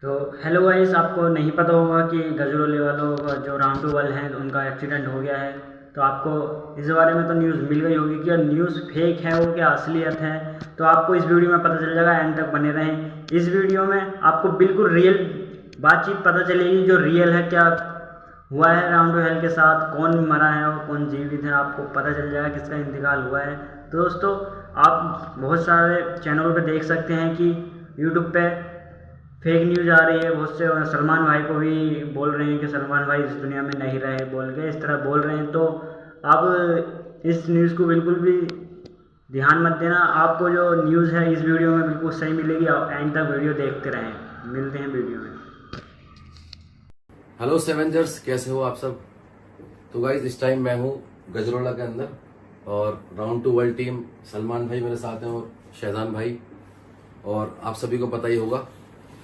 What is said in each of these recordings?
तो hello guys, आपको नहीं पता होगा कि गजरोले वालों का जो राउंड टू वर्ल्ड हैं उनका एक्सीडेंट हो गया है। तो आपको इस बारे में तो न्यूज़ मिल गई होगी कि न्यूज़ फेक है वो क्या असलियत है। तो आपको इस वीडियो में पता चल जाएगा, एंड तक बने रहें। इस वीडियो में आपको बिल्कुल रियल बातचीत पता चलेगी जो रियल है, क्या हुआ है राउंड टू वर्ल्ड के साथ, कौन मरा है और कौन जीवित है, आपको पता चल जाएगा किसका इंतकाल हुआ है। तो दोस्तों, आप बहुत सारे चैनलों पे देख सकते हैं कि यूट्यूब पे फेक न्यूज़ आ रही है। बहुत से सलमान भाई को भी बोल रहे हैं कि सलमान भाई इस दुनिया में नहीं रहे, बोल के इस तरह बोल रहे हैं। तो आप इस न्यूज़ को बिल्कुल भी ध्यान मत देना। आपको जो न्यूज़ है इस वीडियो में बिल्कुल सही मिलेगी। आप एंड तक वीडियो देखते रहें। मिलते हैं वीडियो में। हेलो सेवेंजर्स, कैसे हो आप सब। तो गाइज इस टाइम मैं हूँ गजरोला के अंदर और round to world team Salman भाई मेरे साथ हैं और शहजान भाई। और आप सभी को पता ही होगा,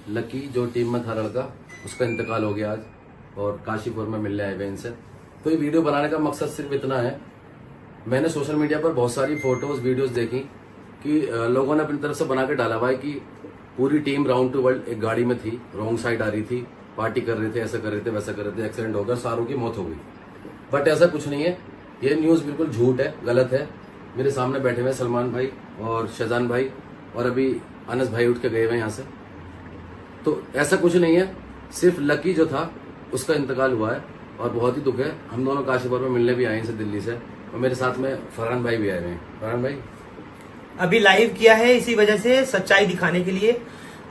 लकी जो टीम में था लड़का, उसका इंतकाल हो गया आज और काशीपुर में मिलने आए हुए इनसे। तो ये वीडियो बनाने का मकसद सिर्फ इतना है, मैंने सोशल मीडिया पर बहुत सारी फोटोज वीडियोस देखी कि लोगों ने अपनी तरफ से बना के डाला हुआ है कि पूरी टीम राउंड टू वर्ल्ड एक गाड़ी में थी, रॉन्ग साइड आ रही थी, पार्टी कर रहे थे, ऐसा कर रहे थे, वैसा कर रहे थे, एक्सीडेंट हो गया, सारों की मौत हो गई। बट ऐसा कुछ नहीं है, ये न्यूज बिल्कुल झूठ है, गलत है। मेरे सामने बैठे हुए सलमान भाई और शहजान भाई और अभी अनस भाई उठ के गए हुए यहाँ से। तो ऐसा कुछ नहीं है, सिर्फ लकी जो था उसका इंतकाल हुआ है और बहुत ही दुख है। हम दोनों काशीपुर में मिलने भी आए हैं दिल्ली से और मेरे साथ में फरहान भाई भी आए हुए हैं। फरहान भाई अभी लाइव किया है इसी वजह से, सच्चाई दिखाने के लिए।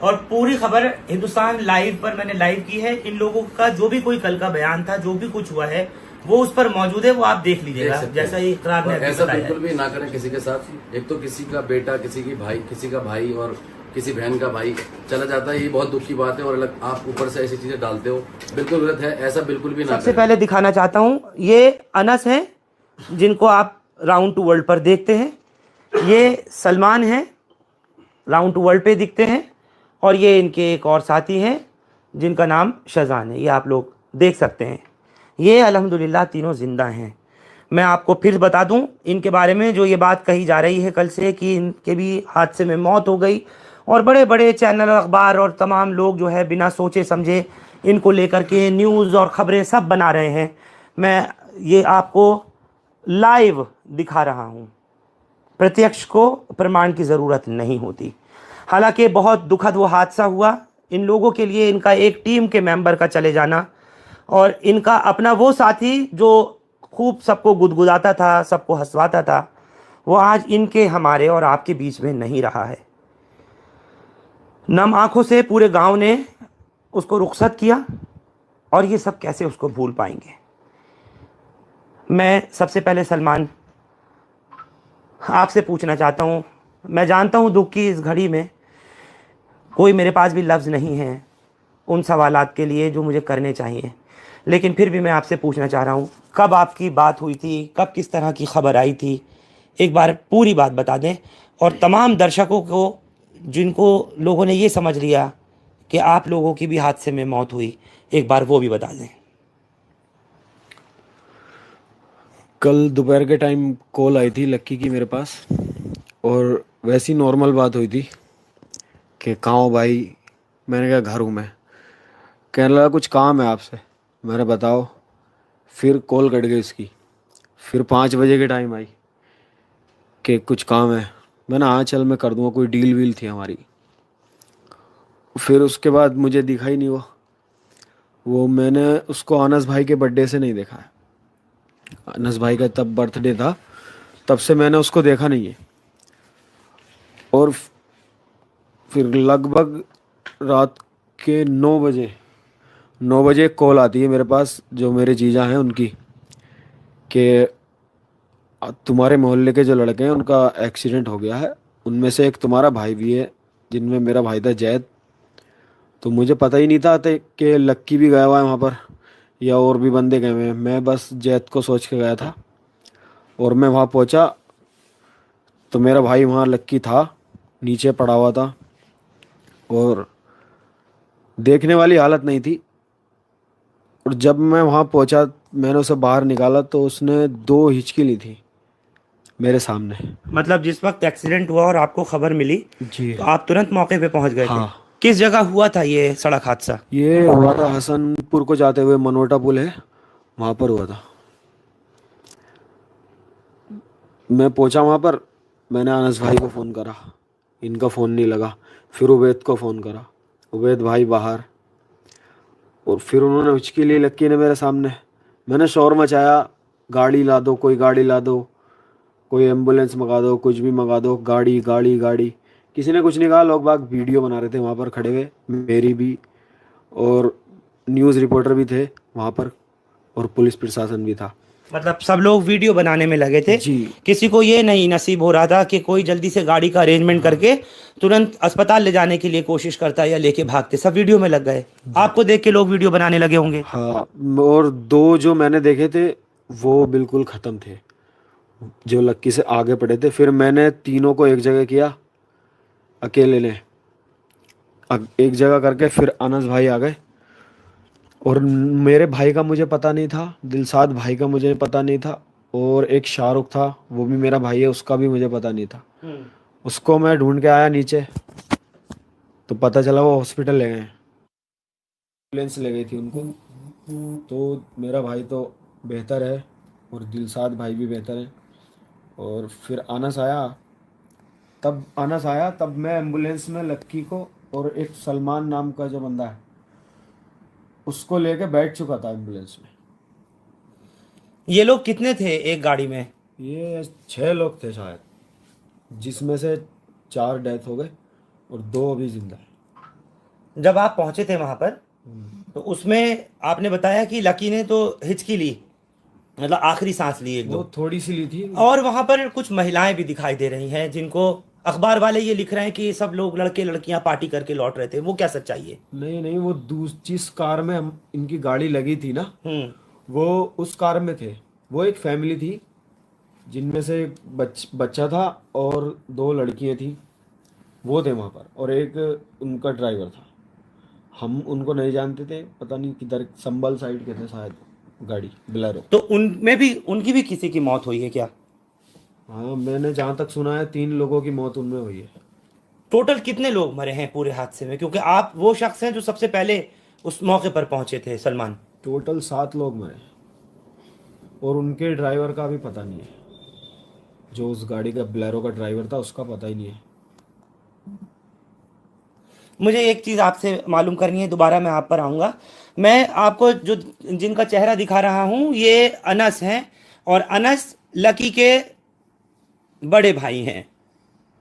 और पूरी खबर हिंदुस्तान लाइव पर मैंने लाइव की है। इन लोगों का जो भी कोई कल का बयान था, जो भी कुछ हुआ है, वो उस पर मौजूद है, वो आप देख लीजिएगा। जैसा ही इकरार ने ऐसा बिल्कुल भी ना करें किसी के साथ। एक तो किसी का बेटा, किसी का भाई और किसी बहन का भाई चला जाता है, ये बहुत दुख की बात है। और अलग आप ऊपर से ऐसी चीजें डालते हो, बिल्कुल गलत है, ऐसा बिल्कुल भी ना। सबसे पहले दिखाना चाहता हूँ, ये अनस है जिनको आप राउंड टू वर्ल्ड पर देखते हैं, ये सलमान है राउंड टू वर्ल्ड पे दिखते हैं, और ये इनके एक और साथी हैं जिनका नाम शहजान है, ये आप लोग देख सकते हैं। ये अल्हम्दुलिल्लाह तीनों जिंदा हैं। मैं आपको फिर बता दूं इनके बारे में, जो ये बात कही जा रही है कल से कि इनके भी हादसे में मौत हो गई, और बड़े बड़े चैनल, अखबार और तमाम लोग जो है बिना सोचे समझे इनको लेकर के न्यूज़ और ख़बरें सब बना रहे हैं। मैं ये आपको लाइव दिखा रहा हूँ, प्रत्यक्ष को प्रमाण की ज़रूरत नहीं होती। हालांकि बहुत दुखद वो हादसा हुआ इन लोगों के लिए, इनका एक टीम के मेंबर का चले जाना, और इनका अपना वो साथी जो खूब सबको गुदगुदाता था, सबको हंसवाता था, वो आज इनके, हमारे और आपके बीच में नहीं रहा है। नम आंखों से पूरे गांव ने उसको रुखसत किया, और ये सब कैसे उसको भूल पाएंगे। मैं सबसे पहले सलमान आपसे पूछना चाहता हूँ, मैं जानता हूँ दुख की इस घड़ी में कोई मेरे पास भी लफ्ज़ नहीं है उन सवालात के लिए जो मुझे करने चाहिए, लेकिन फिर भी मैं आपसे पूछना चाह रहा हूँ, कब आपकी बात हुई थी, कब किस तरह की खबर आई थी, एक बार पूरी बात बता दें। और तमाम दर्शकों को जिनको लोगों ने ये समझ लिया कि आप लोगों की भी हादसे में मौत हुई, एक बार वो भी बता दें। कल दोपहर के टाइम कॉल आई थी लक्की की मेरे पास, और वैसी नॉर्मल बात हुई थी कि कहाँ हो भाई। मैंने कहा घर हूँ मैं। कहने लगा कुछ काम है आपसे। मैंने बताओ। फिर कॉल कट गई इसकी। फिर 5 बजे के टाइम आई कि कुछ काम है। मैंने हाँ चल मैं कर दूँगा, कोई डील वील थी हमारी। फिर उसके बाद मुझे दिखा ही नहीं वो मैंने उसको अनस भाई के बर्थडे से नहीं देखा है। अनस भाई का तब बर्थडे था, तब से मैंने उसको देखा नहीं है। और फिर लगभग रात के 9 बजे कॉल आती है मेरे पास, जो मेरे जीजा हैं उनकी, कि तुम्हारे मोहल्ले के जो लड़के हैं उनका एक्सीडेंट हो गया है, उनमें से एक तुम्हारा भाई भी है, जिनमें मेरा भाई था जैद। तो मुझे पता ही नहीं था कि लक्की भी गया हुआ है वहाँ पर या और भी बंदे गए हुए हैं। मैं बस जैद को सोच के गया था, और मैं वहाँ पहुँचा तो मेरा भाई वहाँ लक्की था, नीचे पड़ा हुआ था, और देखने वाली हालत नहीं थी। और जब मैं वहाँ पहुँचा, मैंने उसे बाहर निकाला तो उसने 2 हिचकी ली थी मेरे सामने। मतलब जिस वक्त एक्सीडेंट हुआ और आपको खबर मिली जी, तो आप तुरंत मौके पे पहुंच गए थे? हाँ, किस जगह हुआ था ये सड़क हादसा? ये हुआ था हसनपुर को जाते हुए, मनोटा पुल है वहां पर हुआ था। मैं पहुंचा वहां पर, मैंने अनस भाई को फ़ोन करा, इनका फ़ोन नहीं लगा। फिर उबैद को फ़ोन करा, उबैद भाई बाहर। और फिर उन्होंने उचकी ली लक्की ने मेरे सामने। मैंने शोर मचाया, गाड़ी ला दो, कोई गाड़ी ला दो, कोई एम्बुलेंस मंगा दो, कुछ भी मंगा दो, गाड़ी गाड़ी गाड़ी। किसी ने कुछ नहीं कहा। लोग बाग वीडियो बना रहे थे वहाँ पर खड़े हुए, मेरी भी, और न्यूज़ रिपोर्टर भी थे वहाँ पर, और पुलिस प्रशासन भी था। मतलब सब लोग वीडियो बनाने में लगे थे। जी। किसी को ये नहीं नसीब हो रहा था कि कोई जल्दी से गाड़ी का अरेंजमेंट करके तुरंत अस्पताल ले जाने के लिए कोशिश करता या लेके भागते, सब वीडियो में लग गए। आपको देख के लोग वीडियो बनाने लगे होंगे। हाँ, और दो जो मैंने देखे थे वो बिल्कुल ख़त्म थे, जो लक्की से आगे पड़े थे। फिर मैंने तीनों को एक जगह किया, अकेले ने एक जगह करके। फिर अनस भाई आ गए, और मेरे भाई का मुझे पता नहीं था, दिलसाद भाई का मुझे पता नहीं था, और एक शाहरुख था, वो भी मेरा भाई है, उसका भी मुझे पता नहीं था। उसको मैं ढूंढ के आया नीचे, तो पता चला वो हॉस्पिटल ले गए, एम्बुलेंस ले गई थी उनको। तो मेरा भाई तो बेहतर है, और दिलसाद भाई भी बेहतर है। और फिर अनस आया तब मैं एम्बुलेंस में लक्की को और एक सलमान नाम का जो बंदा है उसको लेके बैठ चुका था एम्बुलेंस में। ये लोग कितने थे एक गाड़ी में? ये 6 लोग थे शायद, जिसमें से 4 डेथ हो गए और 2 अभी जिंदा है। जब आप पहुंचे थे वहां पर तो उसमें आपने बताया कि लकी ने तो हिचकी ली, मतलब आखिरी सांस ली एक वो दो, थोड़ी सी ली थी। और वहां पर कुछ महिलाएं भी दिखाई दे रही हैं जिनको अखबार वाले ये लिख रहे हैं कि सब लोग लड़के लड़कियां पार्टी करके लौट रहे थे। वो क्या सच्चाई है? नहीं नहीं, वो जिस कार में इनकी गाड़ी लगी थी ना, वो उस कार में थे। वो एक फैमिली थी, जिनमें से एक बच्चा था और 2 लड़कियां थी, वो थे वहाँ पर, और एक उनका ड्राइवर था। हम उनको नहीं जानते थे, पता नहीं किधर, संभल साइड के थे शायद, गाड़ी बोलेरो। तो उनमें भी, उनकी भी किसी की मौत हुई है क्या? हाँ, मैंने जहाँ तक सुना है 3 लोगों की मौत उनमें हुई है। टोटल कितने लोग मरे हैं पूरे हादसे में? क्योंकि आप वो शख्स हैं जो सबसे पहले उस मौके पर पहुंचे थे, सलमान। टोटल 7 लोग मरे, और उनके ड्राइवर का भी पता नहीं है। जो उस गाड़ी का बोलेरो का ड्राइवर था उसका पता ही नहीं है। मुझे एक चीज़ आपसे मालूम करनी है, दोबारा मैं आप पर आऊँगा। मैं आपको जो जिनका चेहरा दिखा रहा हूँ ये अनस हैं, और अनस लकी के बड़े भाई हैं,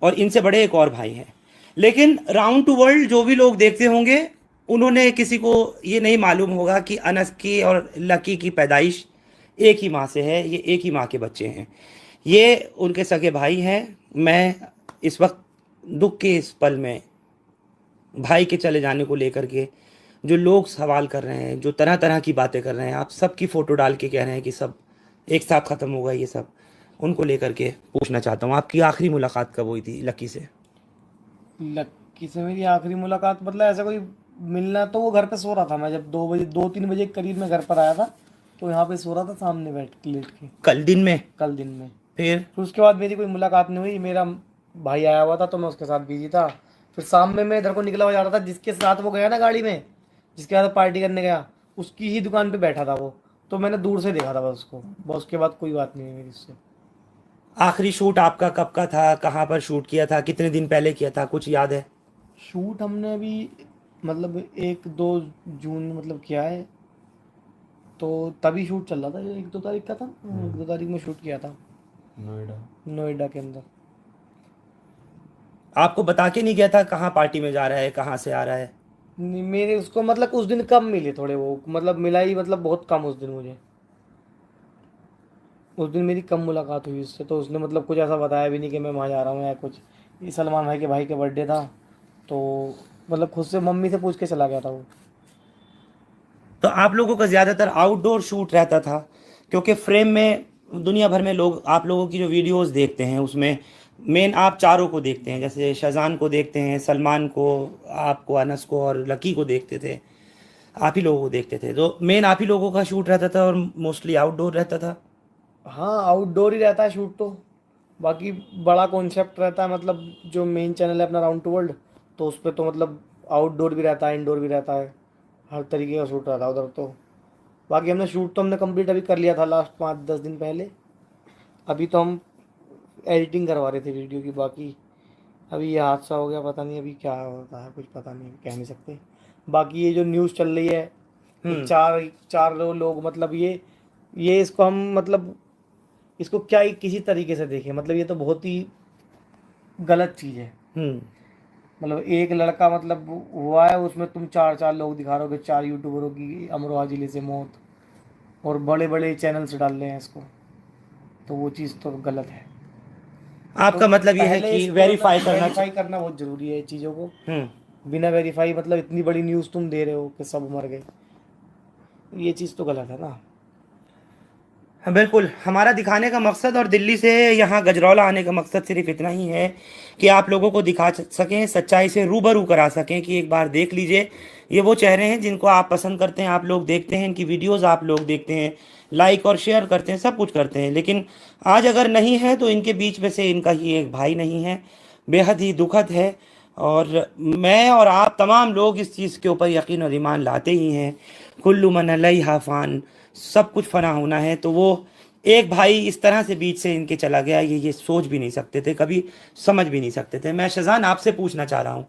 और इनसे बड़े एक और भाई हैं। लेकिन राउंड टू वर्ल्ड जो भी लोग देखते होंगे उन्होंने, किसी को ये नहीं मालूम होगा कि अनस की और लकी की पैदाइश एक ही माँ से है, ये एक ही माँ के बच्चे हैं, ये उनके सगे भाई हैं। मैं इस वक्त दुख के इस पल में भाई के चले जाने को लेकर के जो लोग सवाल कर रहे हैं, जो तरह तरह की बातें कर रहे हैं, आप सबकी फ़ोटो डाल के कह रहे हैं कि सब एक साथ ख़त्म होगा, ये सब उनको लेकर के पूछना चाहता हूँ, आपकी आखिरी मुलाकात कब हुई थी लकी से? लक्की से मेरी आखिरी मुलाकात, मतलब ऐसा कोई मिलना, तो वो घर पे सो रहा था। मैं जब 2-3 बजे के करीब में घर पर आया था, तो यहाँ पे सो रहा था सामने बैठ के, लेट के। कल दिन में? कल दिन में। फिर उसके बाद मेरी कोई मुलाकात नहीं हुई। मेरा भाई आया हुआ था तो मैं उसके साथ बिजी था। फिर शाम में मैं इधर को निकला हुआ जा रहा था, जिसके साथ वो गया ना गाड़ी में, जिसके साथ पार्टी करने गया, उसकी ही दुकान पे बैठा था वो। तो मैंने दूर से देखा था बस उसको, बस। उसके बाद कोई बात नहीं है मेरी उससे। आखिरी शूट आपका कब का था, कहाँ पर शूट किया था, कितने दिन पहले किया था, कुछ याद है? शूट हमने अभी मतलब 1-2 जून मतलब किया है, तो तभी शूट चल रहा था। 1-2 तारीख का था, 1-2 तारीख में शूट किया था नोएडा के अंदर। आपको बता के नहीं गया था कहाँ पार्टी में जा रहा है, कहाँ से आ रहा है? नहीं, मेरे उसको मतलब उस दिन कम मिले थोड़े, वो मतलब मिला ही मतलब बहुत कम उस दिन मुझे। उस दिन मेरी कम मुलाकात हुई उससे, तो उसने मतलब कुछ ऐसा बताया भी नहीं कि मैं वहाँ जा रहा हूँ या कुछ। ये सलमान भाई के बर्थडे था, तो मतलब खुद से मम्मी से पूछ के चला गया था वो। तो आप लोगों का ज़्यादातर आउटडोर शूट रहता था, क्योंकि फ्रेम में दुनिया भर में लोग आप लोगों की जो वीडियोस देखते हैं उसमें मेन आप चारों को देखते हैं, जैसे शाहजान को देखते हैं, सलमान को, आपको, अनस को और लकी को देखते थे, आप ही लोगों को देखते थे। तो मेन आप ही लोगों का शूट रहता था और मोस्टली आउटडोर रहता था। हाँ, आउटडोर ही रहता है शूट तो। बाकी बड़ा कॉन्सेप्ट रहता है, मतलब जो मेन चैनल है अपना राउंड टू वर्ल्ड, तो उस पर तो मतलब आउटडोर भी रहता है, इंडोर भी रहता है, हर तरीके का शूट रहता है उधर। तो बाकी हमने शूट तो हमने कंप्लीट अभी कर लिया था लास्ट 5-10 दिन पहले। अभी तो हम एडिटिंग करवा रहे थे वीडियो की। बाकी अभी ये हादसा हो गया, पता नहीं अभी क्या होता है, कुछ पता नहीं, कह नहीं सकते। बाकी ये जो न्यूज़ चल रही है, ये चार लोग, मतलब ये इसको हम मतलब इसको क्या ही किसी तरीके से देखें, मतलब ये तो बहुत ही गलत चीज़ है। मतलब एक लड़का मतलब हुआ है, उसमें तुम 4 लोग दिखा रहे हो, 4 यूट्यूबरों की अमरोहा जिले से मौत, और बड़े बड़े चैनल से डाल रहे हैं इसको, तो वो चीज़ तो गलत है। आपका मतलब ये है कि वेरीफाई करना बहुत जरूरी है चीज़ों को। बिना वेरीफाई मतलब इतनी बड़ी न्यूज़ तुम दे रहे हो कि सब मर गए, ये चीज़ तो गलत है ना। हाँ बिल्कुल, हमारा दिखाने का मकसद और दिल्ली से यहाँ गजरौला आने का मकसद सिर्फ इतना ही है कि आप लोगों को दिखा सकें, सच्चाई से रूबरू करा सकें कि एक बार देख लीजिए, ये वो चेहरे हैं जिनको आप पसंद करते हैं, आप लोग देखते हैं, इनकी वीडियोस आप लोग देखते हैं, लाइक और शेयर करते हैं, सब कुछ करते हैं, लेकिन आज अगर नहीं है तो इनके बीच में से इनका ही एक भाई नहीं है। बेहद ही दुखद है, और मैं और आप तमाम लोग इस चीज़ के ऊपर यकीन और ईमान लाते ही हैं, कुल्लु मन अलैहा फ़ान, सब कुछ फना होना है। तो वो एक भाई इस तरह से बीच से इनके चला गया, ये सोच भी नहीं सकते थे, कभी समझ भी नहीं सकते थे। मैं शहजान आपसे पूछना चाह रहा हूँ,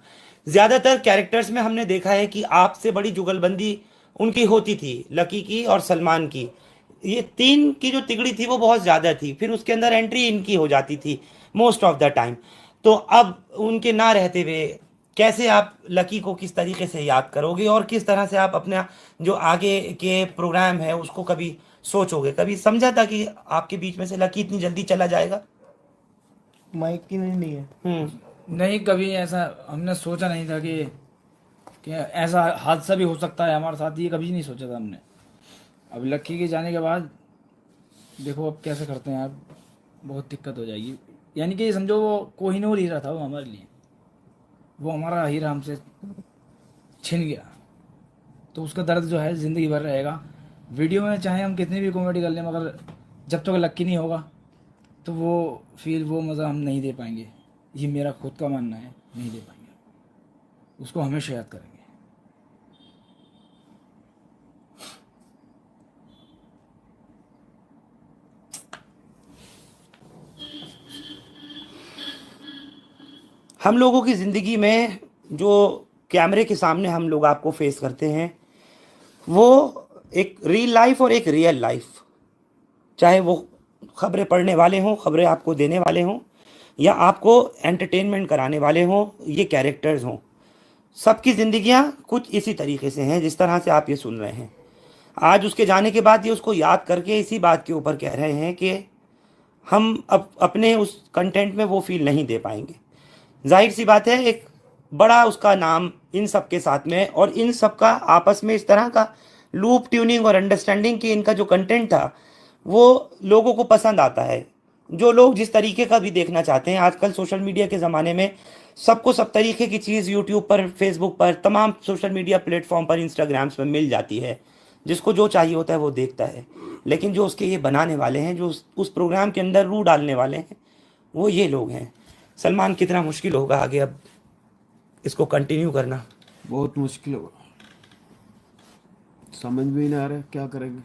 ज़्यादातर कैरेक्टर्स में हमने देखा है कि आपसे बड़ी जुगलबंदी उनकी होती थी, लकी की और सलमान की। ये 3 की जो तिगड़ी थी वो बहुत ज़्यादा थी, फिर उसके अंदर एंट्री इनकी हो जाती थी मोस्ट ऑफ द टाइम। तो अब उनके ना रहते हुए कैसे आप लकी को किस तरीके से याद करोगे, और किस तरह से आप अपना जो आगे के प्रोग्राम है उसको कभी सोचोगे? कभी समझा था कि आपके बीच में से लकी इतनी जल्दी चला जाएगा? माइक की नहीं है। नहीं, कभी ऐसा हमने सोचा नहीं था कि ऐसा हादसा भी हो सकता है हमारे साथ, ये कभी नहीं सोचा था हमने। अब लक्की के जाने के बाद देखो अब कैसे करते हैं, अब बहुत दिक्कत हो जाएगी। यानी कि समझो वो कोहिनूर हीरा था वो हमारे लिए, वो हमारा हीरा हमसे छिन गया, तो उसका दर्द जो है ज़िंदगी भर रहेगा। वीडियो में चाहे हम कितनी भी कॉमेडी कर लें, मगर जब तक लक्की नहीं होगा तो वो फील, वो मज़ा हम नहीं दे पाएंगे। ये मेरा खुद का मानना है, नहीं दे पाएंगे, उसको हमेशा याद करेंगे। हम लोगों की ज़िंदगी में जो कैमरे के सामने हम लोग आपको फेस करते हैं, वो एक रियल लाइफ और एक रियल लाइफ, चाहे वो खबरें पढ़ने वाले हों, खबरें आपको देने वाले हों, या आपको एंटरटेनमेंट कराने वाले हों, ये कैरेक्टर्स हों, सबकी ज़िंदगियां कुछ इसी तरीके से हैं जिस तरह से आप ये सुन रहे हैं। आज उसके जाने के बाद ये उसको याद करके इसी बात के ऊपर कह रहे हैं कि हम अपने उस कंटेंट में वो फील नहीं दे पाएंगे। जाहिर सी बात है, एक बड़ा उसका नाम इन सब के साथ में, और इन सब का आपस में इस तरह का लूप ट्यूनिंग और अंडरस्टैंडिंग कि इनका जो कंटेंट था वो लोगों को पसंद आता है। जो लोग जिस तरीके का भी देखना चाहते हैं, आजकल सोशल मीडिया के ज़माने में सबको सब तरीके की चीज़ यूट्यूब पर, फेसबुक पर, तमाम सोशल मीडिया प्लेटफॉर्म पर, इंस्टाग्राम्स पर मिल जाती है। जिसको जो चाहिए होता है वो देखता है, लेकिन जो उसके ये बनाने वाले हैं, जो उस प्रोग्राम के अंदर रूह डालने वाले हैं, वो ये लोग हैं। सलमान, कितना मुश्किल होगा आगे अब इसको कंटिन्यू करना? बहुत मुश्किल होगा, समझ में ही नहीं आ रहा क्या करेंगे।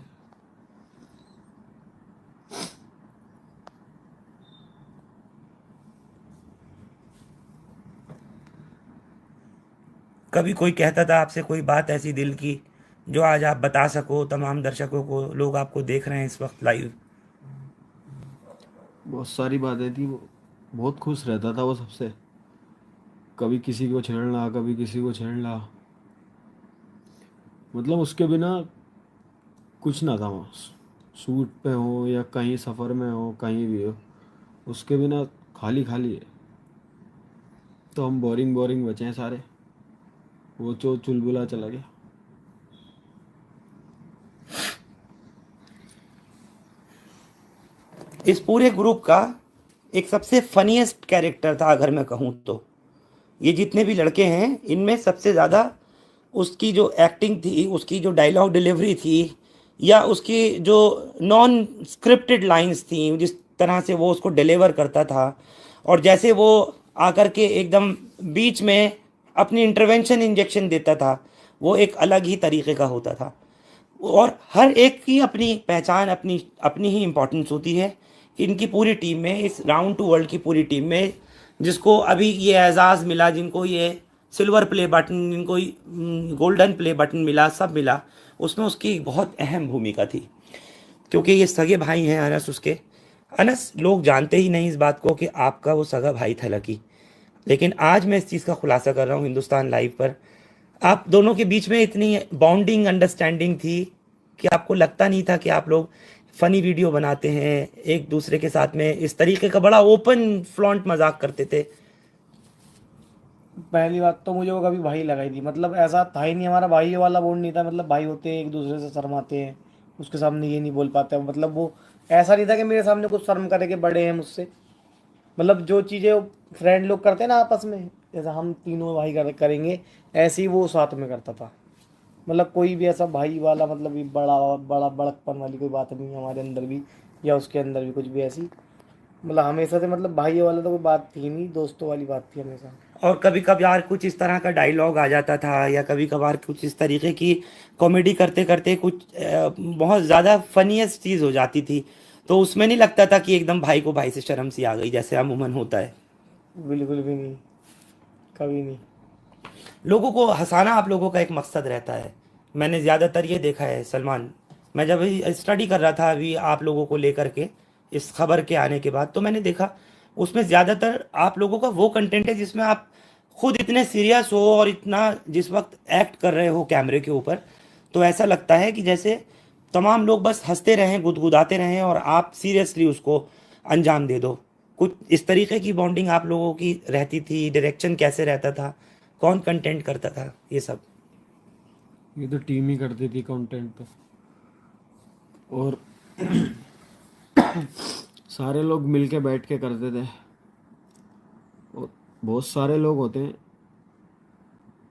कभी कोई कहता था आपसे कोई बात ऐसी दिल की जो आज आप बता सको तमाम दर्शकों को? लोग आपको देख रहे हैं इस वक्त लाइव। बहुत सारी बातें थी, वो बहुत खुश रहता था वो सबसे, कभी किसी को छेड़ना, कभी किसी को छेड़ना, मतलब उसके बिना कुछ ना था। वहाँ शूट पे हो या कहीं सफ़र में हो, कहीं भी हो, उसके बिना खाली खाली है। तो हम बोरिंग बोरिंग बचे हैं सारे, वो जो चुलबुला चला गया। इस पूरे ग्रुप का एक सबसे फनीएस्ट कैरेक्टर था अगर मैं कहूँ तो, ये जितने भी लड़के हैं इनमें सबसे ज़्यादा उसकी जो एक्टिंग थी, उसकी जो डायलॉग डिलीवरी थी, या उसकी जो नॉन स्क्रिप्टेड लाइंस थी, जिस तरह से वो उसको डिलीवर करता था, और जैसे वो आकर के एकदम बीच में अपनी इंटरवेंशन इंजेक्शन देता था, वो एक अलग ही तरीके का होता था। और हर एक की अपनी पहचान, अपनी अपनी ही इम्पोर्टेंस होती है। इनकी पूरी टीम में, इस राउंड टू वर्ल्ड की पूरी टीम में, जिसको अभी ये एजाज़ मिला, जिनको ये सिल्वर प्ले बटन, जिनको गोल्डन प्ले बटन मिला, सब मिला, उसमें उसकी बहुत अहम भूमिका थी। क्योंकि ये सगे भाई हैं अनस उसके। अनस लोग जानते ही नहीं इस बात को कि आपका वो सगा भाई था लकी। लेकिन आज मैं इस चीज़ का खुलासा कर रहा हूँ हिंदुस्तान लाइव पर। आप दोनों के बीच में इतनी बॉन्डिंग, अंडरस्टैंडिंग थी कि आपको लगता नहीं था कि आप लोग फ़नी वीडियो बनाते हैं, एक दूसरे के साथ में इस तरीके का बड़ा ओपन फ्लॉन्ट मजाक करते थे। पहली बात तो मुझे वो कभी भाई लगाई थी, मतलब ऐसा था ही नहीं, हमारा भाई वाला बॉन्ड नहीं था। मतलब भाई होते हैं एक दूसरे से शर्माते हैं, उसके सामने ये नहीं बोल पाते। मतलब वो ऐसा नहीं था कि मेरे सामने कुछ शर्म करे कि बड़े हैं मुझसे। मतलब जो चीज़ें फ्रेंड लोग करते हैं ना आपस में, जैसा हम तीनों भाई करेंगे, ऐसे ही वो साथ में करता था। मतलब कोई भी ऐसा भाई वाला, मतलब ये बड़ा बड़ा बड़कपन वाली कोई बात नहीं है हमारे अंदर भी, या उसके अंदर भी कुछ भी ऐसी। मतलब हमेशा से, मतलब भाई वाला तो कोई बात थी नहीं, दोस्तों वाली बात थी हमेशा। और कभी कभार कुछ इस तरह का डायलॉग आ जाता था, या कभी कभार कुछ इस तरीके की कॉमेडी करते करते कुछ बहुत ज़्यादा फनीएस्ट चीज़ हो जाती थी, तो उसमें नहीं लगता था कि एकदम भाई को भाई से शर्म सी आ गई, जैसे अमूमन होता है। बिल्कुल भी नहीं, कभी नहीं। लोगों को हंसाना आप लोगों का एक मकसद रहता है। मैंने ज़्यादातर ये देखा है सलमान, मैं जब स्टडी कर रहा था अभी आप लोगों को लेकर के इस खबर के आने के बाद, तो मैंने देखा उसमें ज़्यादातर आप लोगों का वो कंटेंट है जिसमें आप खुद इतने सीरियस हो और इतना जिस वक्त एक्ट कर रहे हो कैमरे के ऊपर, तो ऐसा लगता है कि जैसे तमाम लोग बस हंसते रहें, गुदगुदाते रहें और आप सीरियसली उसको अंजाम दे दो। कुछ इस तरीके की बॉन्डिंग आप लोगों की रहती थी? डायरेक्शन कैसे रहता था? कौन कंटेंट करता था ये सब? ये तो टीम ही करती थी कंटेंट तो। और सारे लोग मिलके बैठ के करते थे। और बहुत सारे लोग होते हैं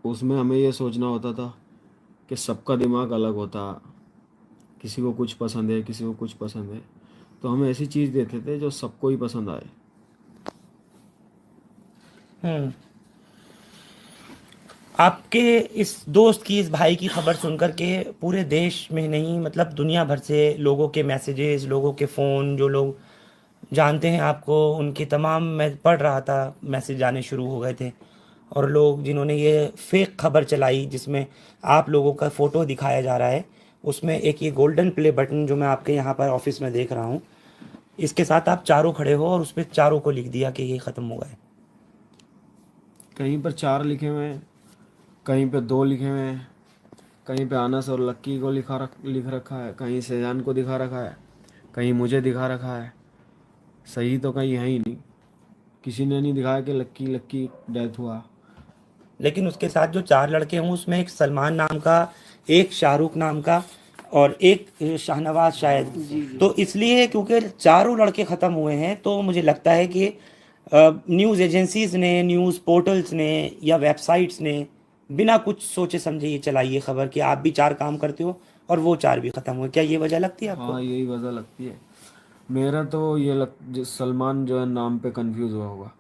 उसमें, हमें ये सोचना होता था कि सबका दिमाग अलग होता, किसी को कुछ पसंद है, किसी को कुछ पसंद है, तो हम ऐसी चीज़ देते थे जो सबको ही पसंद आए। आपके इस दोस्त की, इस भाई की खबर सुनकर के पूरे देश में नहीं, मतलब दुनिया भर से लोगों के मैसेजेस, लोगों के फ़ोन, जो लोग जानते हैं आपको, उनके तमाम, मैं पढ़ रहा था, मैसेज आने शुरू हो गए थे। और लोग जिन्होंने ये फेक खबर चलाई जिसमें आप लोगों का फ़ोटो दिखाया जा रहा है, उसमें एक ये गोल्डन प्ले बटन जो मैं आपके यहाँ पर ऑफिस में देख रहा हूँ, इसके साथ आप चारों खड़े हो और उस पर चारों को लिख दिया कि ये ख़त्म हो गए। कहीं पर 4 लिखे हुए हैं, कहीं पे 2 लिखे हुए हैं, कहीं पे अनस और लक्की को लिख रखा है, कहीं शहजान को दिखा रखा है, कहीं मुझे दिखा रखा है। सही तो कहीं है ही नहीं, किसी ने नहीं दिखाया कि लक्की लक्की डेथ हुआ। लेकिन उसके साथ जो 4 लड़के हों उसमें एक सलमान नाम का, एक शाहरुख नाम का और एक शाहनवाज शायद। तो इसलिए क्योंकि चारों लड़के ख़त्म हुए हैं, तो मुझे लगता है कि न्यूज़ एजेंसीज़ ने, न्यूज़ पोर्टल्स ने या वेबसाइट्स ने बिना कुछ सोचे समझे ये चलाई ये खबर कि आप भी 4 काम करते हो और वो 4 भी ख़त्म हुए। क्या ये वजह लगती है आपको? हाँ, यही वजह लगती है। मेरा तो ये सलमान जो है नाम पे कंफ्यूज हुआ होगा।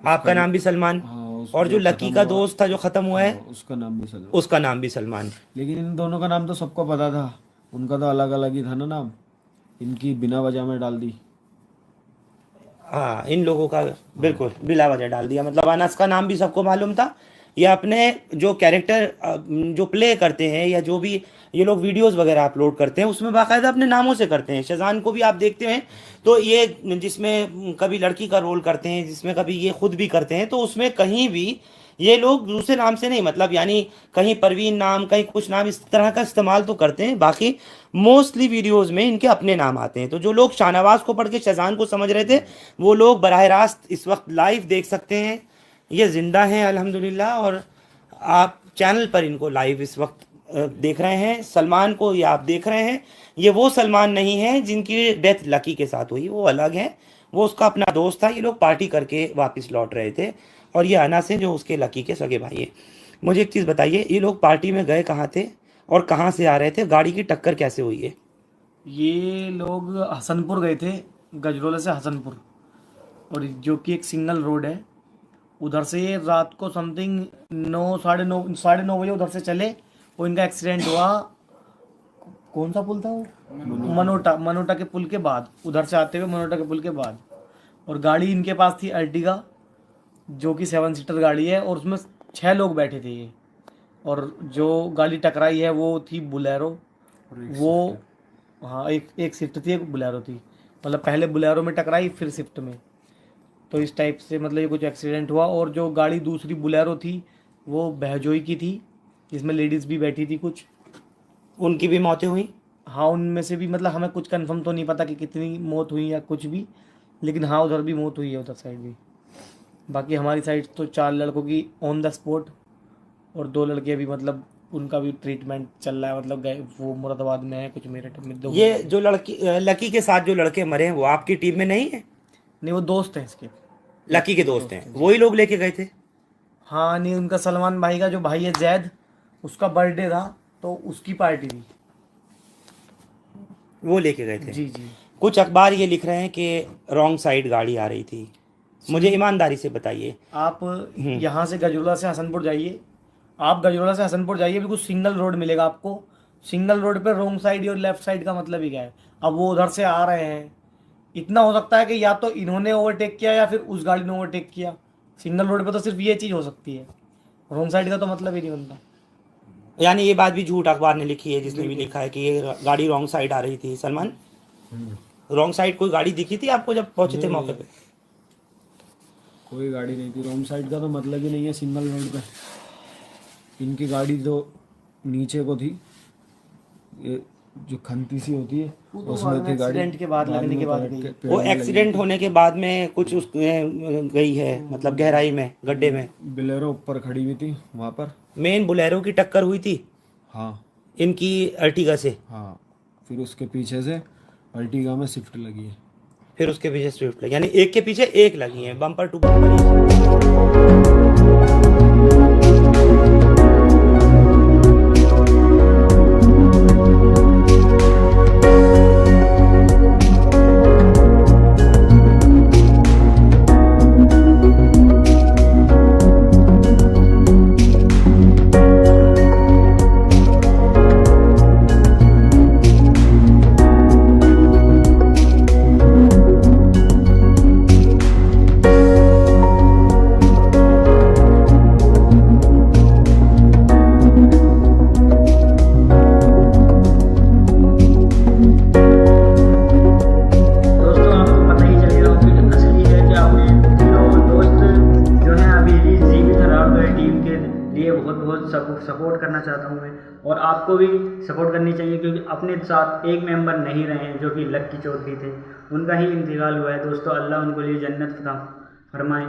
आपका नाम भी सलमान? हाँ, और जो लकी का दोस्त था जो ख़त्म हुआ है, हाँ, उसका नाम भी सलमान। उसका नाम भी सलमान। लेकिन इन दोनों का नाम तो सबको पता था, उनका तो अलग अलग ही था ना नाम, इनकी बिना वजह में डाल दी। हाँ, इन लोगों का बिल्कुल बिला वजह डाल दिया। मतलब अनस का नाम भी सबको मालूम था, या अपने जो कैरेक्टर जो प्ले करते हैं या जो भी ये लोग वीडियोस वगैरह अपलोड करते हैं उसमें बाकायदा अपने नामों से करते हैं। शहजान को भी आप देखते हैं तो ये जिसमें कभी लड़की का रोल करते हैं, जिसमें कभी ये खुद भी करते हैं, तो उसमें कहीं भी ये लोग दूसरे नाम से नहीं, मतलब यानी कहीं परवीन नाम, कहीं कुछ नाम, इस तरह का इस्तेमाल तो करते हैं, बाकी मोस्टली वीडियोस में इनके अपने नाम आते हैं। तो जो लोग शाहनवाज को पढ़ के शहजान को समझ रहे थे, वो लोग बराह रास्त इस वक्त लाइव देख सकते हैं। ये ज़िंदा हैं अल्हम्दुलिल्लाह, और आप चैनल पर इनको लाइव इस वक्त देख रहे हैं। सलमान को ये आप देख रहे हैं, ये वो सलमान नहीं है जिनकी डेथ लकी के साथ हुई, वो अलग है, वो उसका अपना दोस्त था। ये लोग पार्टी करके वापस लौट रहे थे, और ये अनस है जो उसके लकी के सगे भाई है। मुझे एक चीज़ बताइए, ये लोग पार्टी में गए कहाँ थे और कहाँ से आ रहे थे? गाड़ी की टक्कर कैसे हुई है? ये लोग हसनपुर गए थे, गजरोला से हसनपुर, और जो कि एक सिंगल रोड है, उधर से ये रात को समथिंग 9 साढ़े नौ बजे उधर से चले और इनका एक्सीडेंट हुआ। कौन सा पुल था वो? मनोटा के पुल के बाद, उधर से आते हुए मनोटा के पुल के बाद। और गाड़ी इनके पास थी अर्टिगा, जो कि 7 सीटर गाड़ी है, और उसमें 6 लोग बैठे थे ये। और जो गाड़ी टकराई है वो थी बुलेरो, वो हाँ एक स्विफ्ट थी, एक बुलेरो थी। मतलब पहले बुलेरो में टकराई फिर स्विफ्ट में। तो इस टाइप से मतलब ये कुछ एक्सीडेंट हुआ। और जो गाड़ी दूसरी बुलेरो थी वो बहजोई की थी, जिसमें लेडीज़ भी बैठी थी कुछ। उनकी भी मौतें हुई? हाँ, उनमें से भी मतलब हमें कुछ कंफर्म तो नहीं पता कि कितनी मौत हुई या कुछ भी, लेकिन हाँ उधर भी मौत हुई है, उधर साइड भी। बाकी हमारी साइड तो 4 लड़कों की ऑन द स्पॉट और 2 लड़के भी मतलब उनका भी ट्रीटमेंट चल रहा है। मतलब गए वो मुरादाबाद में है, कुछ मेरठ में। 2 ये जो लकी के साथ जो लड़के मरे हैं वो आपकी टीम में नहीं है? नहीं, वो दोस्त हैं इसके, लकी के दोस्त हैं, वही लोग लेके गए थे? हाँ नहीं, उनका सलमान भाई का जो भाई है जैद, उसका बर्थडे था तो उसकी पार्टी थी, वो लेके गए थे। जी जी। कुछ अखबार ये लिख रहे हैं कि रॉन्ग साइड गाड़ी आ रही थी। मुझे ईमानदारी से बताइए। आप यहाँ से गजरोला से हसनपुर जाइए, आप गजरोला से हसनपुर जाइए, बिल्कुल सिंगल रोड मिलेगा आपको। सिंगल रोड पे रॉन्ग साइड और लेफ्ट साइड का मतलब ही क्या है? अब वो उधर से आ रहे हैं, इतना हो सकता है कि या तो इन्होंने ओवरटेक किया या फिर उस गाड़ी ने ओवरटेक किया। सिंगल रोड पे तो सिर्फ ये चीज़ हो सकती है, रॉन्ग साइड का तो मतलब ही नहीं बनता। यानी ये बात भी झूठ अखबार ने लिखी है, जिसने भी लिखा है कि ये गाड़ी रॉन्ग साइड आ रही थी। सलमान, रॉन्ग साइड कोई गाड़ी दिखी थी आपको जब पहुंचे थे मौके पे? कोई गाड़ी नहीं थी। रॉन्ग साइड का तो मतलब ही नहीं है सिंगल रोड पे। इनकी गाड़ी तो नीचे को थी, ये जो खंती सी होती है उसमें थी गाड़ी। एक्सीडेंट के बाद लगने के बाद गई। वो एक्सीडेंट होने के बाद में कुछ उसमें गई है, मतलब गहराई में, गड्ढे में। बोलेरो ऊपर खड़ी हुई थी वहाँ पर। मेन बुलेरो की टक्कर हुई थी हाँ इनकी अर्टिगा से। हाँ, फिर उसके पीछे से अर्टिगा में शिफ्ट लगी है। फिर उसके पीछे स्विफ्ट लगी, यानी एक के पीछे एक लगी है, बम्पर टू बम्पर। सपोर्ट करना चाहता हूं मैं, और आपको भी सपोर्ट करनी चाहिए, क्योंकि अपने साथ एक मेंबर नहीं रहे हैं जो कि लक्की चौधरी थे। उनका ही इंतकाल हुआ है दोस्तों। अल्लाह उनको लिए जन्नत फरमाए।